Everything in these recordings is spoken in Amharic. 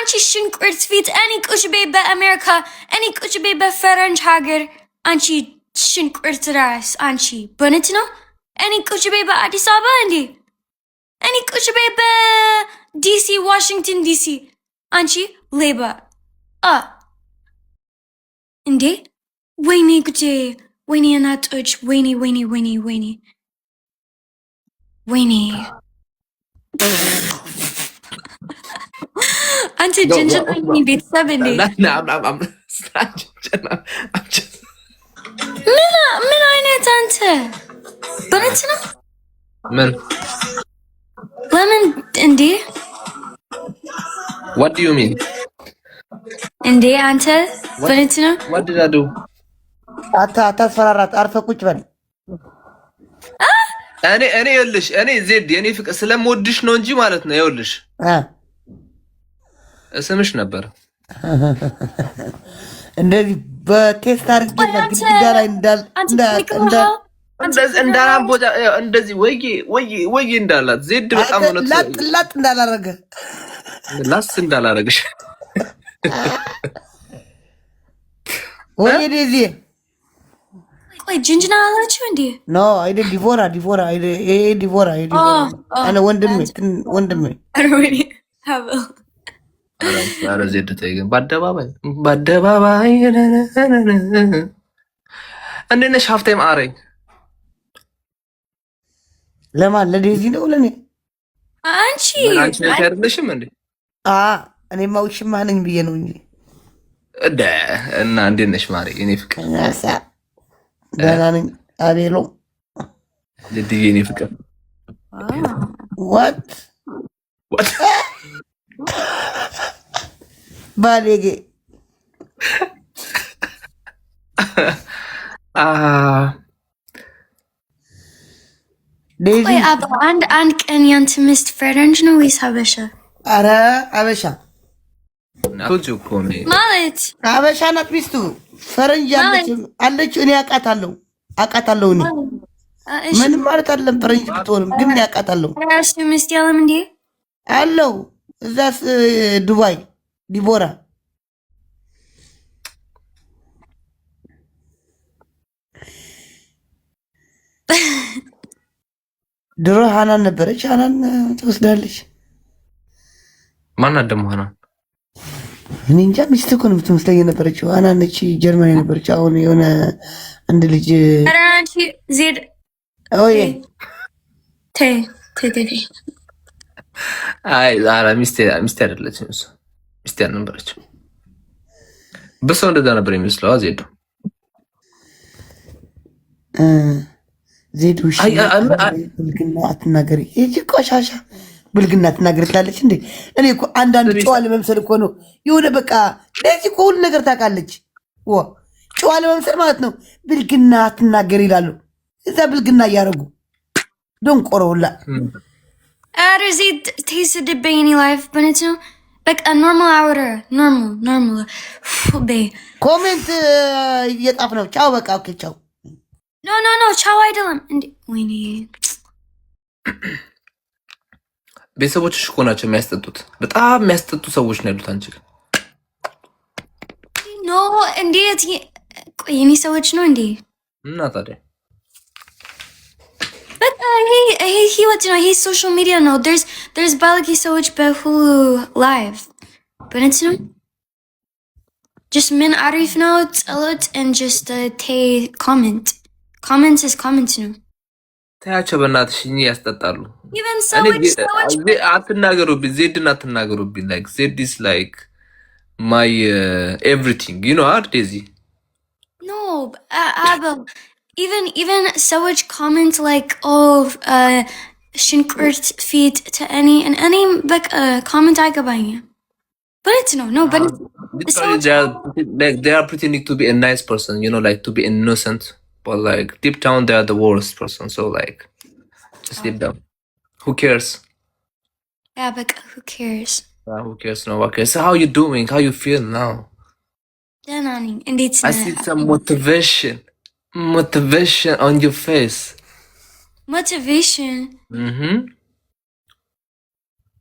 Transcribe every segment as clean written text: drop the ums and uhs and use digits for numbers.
አንቺ ሽንቁርት ፊት እኔ ቁጭ በይ በአሜሪካ እኔ ቁጭ በይ በፈረንጅ ሀገር አንቺ ሽንቁርት ራስ አንቺ በእውነት ነው እኔ ቁጭ በይ በአዲስ አበባ እንዴ እኔ ቁጭ በይ በዲሲ ዋሽንግተን ዲሲ አንቺ ሌባ እንዴ ወይኔ ጉዴ ወይኔ እናቶች ወይኔ ወይኔ ወይኔ ወይኔ ወይኔ አንተ ጀንጀና ቤተሰብ እንዴ ምን አይነት አንተ በእውነት ነው ምን ለምን እንዴ what do you mean እንዴ አንተ በእውነት ነው what did I do አታስፈራራት አርፈህ ቁጭ በል እኔ ይኸውልሽ እኔ ዜድ የኔ ፍቅር ስለምወድሽ ነው እንጂ ማለት ነው ይኸውልሽ እስምሽ ነበር እንደዚህ በቴስት አድርጌ ግድግዳ ላይ እንዳላምቦጫ እንደዚህ ወይ እንዳላት ዜድ በጣም ነው ላጥ እንዳላረገ ላስ እንዳላረግሽ ወይ ዴዚ ቆይ ጅንጅና አላችሁ እንዴ ኖ አይደ ዲቮራ አይደ ዲቮራ አነ ወንድሜ ኧረ ዜድ ተይ ግን በአደባባይ እንዴት ነሽ ሀፍታይም አረኝ ለማን ለዴዚ ነው ለኔ አንቺ አይደለሽም እንዴ እኔማ ውሽማ ነኝ ብዬ ነው እንጂ እና እንዴት ነሽ ማሪ እኔ ፍቅር ደህና ነኝ አቤሎ ልድዬ እኔ ፍቅር what ባሌጌ ዴዚ አንድ ቀን ያንተ ሚስት ፈረንጅ ነው ወይስ ሀበሻ? ኧረ ሀበሻ ማለት ሀበሻ ናት ሚስቱ። ፈረንጅ አለች። እኔ አውቃታለሁ እኔ ምንም ማለት አይደለም። ፈረንጅ ብትሆንም ግን እኔ አውቃታለሁ። ራሱ ሚስት ያለም እንዴ አለው እዛስ ዱባይ ዲቦራ ድሮ ሃናን ነበረች። ሃናን ትወስዳለች። ማናት ደግሞ ሃናን? እኔ እንጃ ሚስት እኮ ነው የምትመስለኝ የነበረችው። ሃናን ነች ጀርመን የነበረች። አሁን የሆነ አንድ ልጅ ዜድ ኦዬ ተይ አይ ዛራ ሚስቴ አይደለችም። እሱ ሚስቴ አልነበረችም። በሰው እንደዛ ነበር የሚመስለው። ዜዶ ዜዶ ብልግና አትናገሪ። ይሄ ቆሻሻ ብልግና አትናገሪ ትላለች እንዴ? እኔ እኮ አንዳንድ ጨዋ ለመምሰል እኮ ነው የሆነ በቃ ለዚህ እኮ ሁሉ ነገር ታውቃለች። ጨዋ ለመምሰል ማለት ነው። ብልግና አትናገሪ ይላሉ። እዛ ብልግና እያደረጉ ደንቆሮ ሁላ ኧረ ዜድ ተይስድብኝ እኔ ላይፍ በእውነት ነው። በቃ ኖርማል አውረ ኖርማል በይ። ኮሜንት እየጣፍ ነው። ቻው በቃ ኦኬ ቻው። ኖ ቻው አይደለም እንዴ ወይኔ ቤተሰቦችሽ እኮ ናቸው የሚያስጠጡት። በጣም የሚያስጠጡ ሰዎች ነው ያሉት። አንቺ ግን ኖ እንዴት የኔ ሰዎች ነው እንዴ? እና ታዲያ በቃ ይሄ ህይወት ነው። ይሄ ሶሻል ሚዲያ ነው። there's ባለጌ ሰዎች በሁሉ ላይቭ በእውነት ነው። just ምን አሪፍ ነው ጸሎት and just comment is comment ነው። ታያቸው በእናትሽ እኛ ያስጠጣሉ። even ሰዎች አትናገሩብኝ። ዜድን አትናገሩብኝ። like ዜድ is like my everything you know are Daisy no Abel even ሰዎች comment like ሽንኩርት ፊት to any በቃ comment አይገባኝም። but it's no but they are pretending to be a nice person, you know, like to be innocent, but like deep down they are the worst person. So like just deep down, who cares? Yeah, but who cares? Who cares? No, okay. So how you doing? How you feel now? Danani, indeed. I see some motivation on your face. Motivation?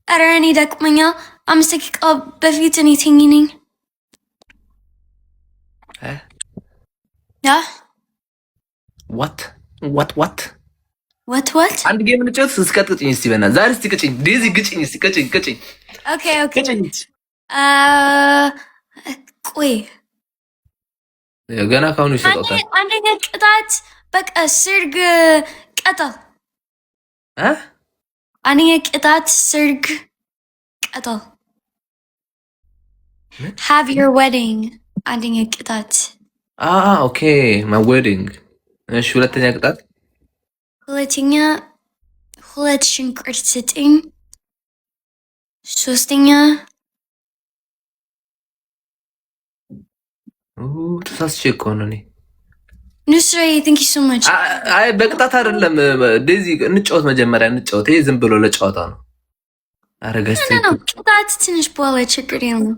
ኧረ እኔ ደክሞኛል። 5 ደቂቃ በፊት እኔ ተኝ ነኝ። ያ ዋት አንድ ጌም እንጫወት። እስከጥቅጭኝ እስቲ በእናትህ ዛሬ እስቲ ቅጭኝ። ዴዚ ግጭኝ እስቲ ቅጭኝ። ኦኬ ቆይ ገና ካሁኑ ይሰጣታል። አንደኛ ቅጣት በቃ ስርግ ቀጠል። አንደኛ ቅጣት ስርግ ቀጠል። have your wedding አንደኛ ቅጣት። ኦኬ my wedding። እሺ ሁለተኛ ቅጣት። ሁለተኛ 2 ሽንኩርት ስጠኝ። ሶስተኛ ተሳስቼ እኮ ነው እኔ። ኑስራዬ thank you so much። አይ በቅጣት አይደለም ዴዚ፣ እንጫወት መጀመሪያ እንጫወት። ይሄ ዝም ብሎ ለጨዋታ ነው። አረጋስቲ ነው ቅጣት ትንሽ በኋላ ችግር የለም።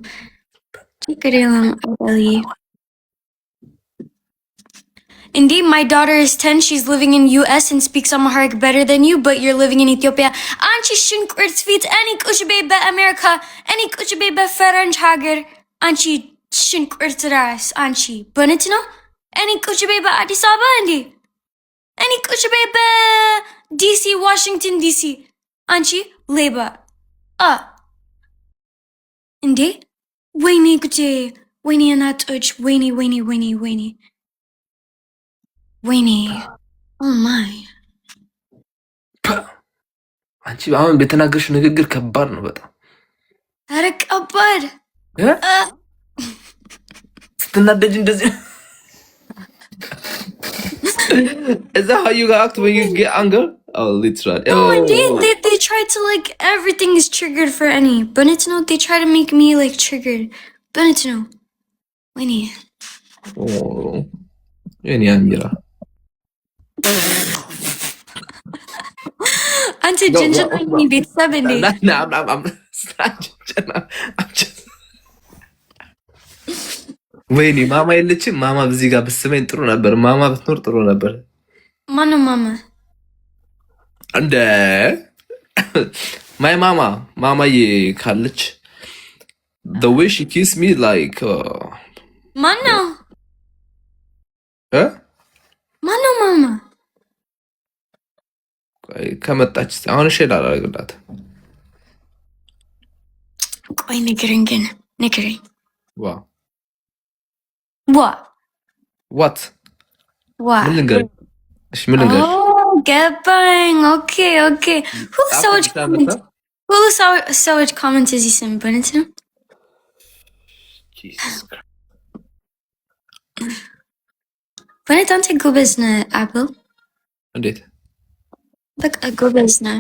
Indeed, my daughter is 10. She's living in US and speaks Amharic better than you, but you're living in Ethiopia. Anchi shinkurt fit any kushbe be America, any kushbe be French hager. Anchi shinkurt ras anchi. Bunitino? Any kushbe be Addis Ababa indi? Any kushbe be DC, Washington DC. Anchi labor. Indeed? Wayne gute. Wayne not uch. Wayne. Winnie, oh my. አንቺ አሁን በተናገርሽ ንግግር ከባድ ነው በጣም። ኧረ ከባድ ስትናደጅ እንደዚህ Is that how you act when you get anger? Oh, literally. No, indeed, they try to like everything is triggered for any. But it's no, they try to make me like triggered. But it's no, Winnie. Oh, any Amira. Auntie Ginger, you beat 70. No, I'm just. ወይኔ ማማ የለችም። ማማ በዚህ ጋር ብትስመኝ ጥሩ ነበር። ማማ ብትኖር ጥሩ ነበር። ማነው ማማ? እንደ ማይ ማማዬ ካለች the way she kiss me like ማነው ማማ? ከመጣች አሁን እሺ ላላረግላት። ቆይ ንገረኝ። ዋው What? ምን ልንገርህ? እሺ ምን ልንገርህ? ገባኝ። ኦኬ ሁሉ ሰዎች ኮሜንት እዚህ ስም በእውነት ነው። በእውነት አንተ ጎበዝ ነህ አብል። እንዴት? በቃ ጎበዝ ነህ።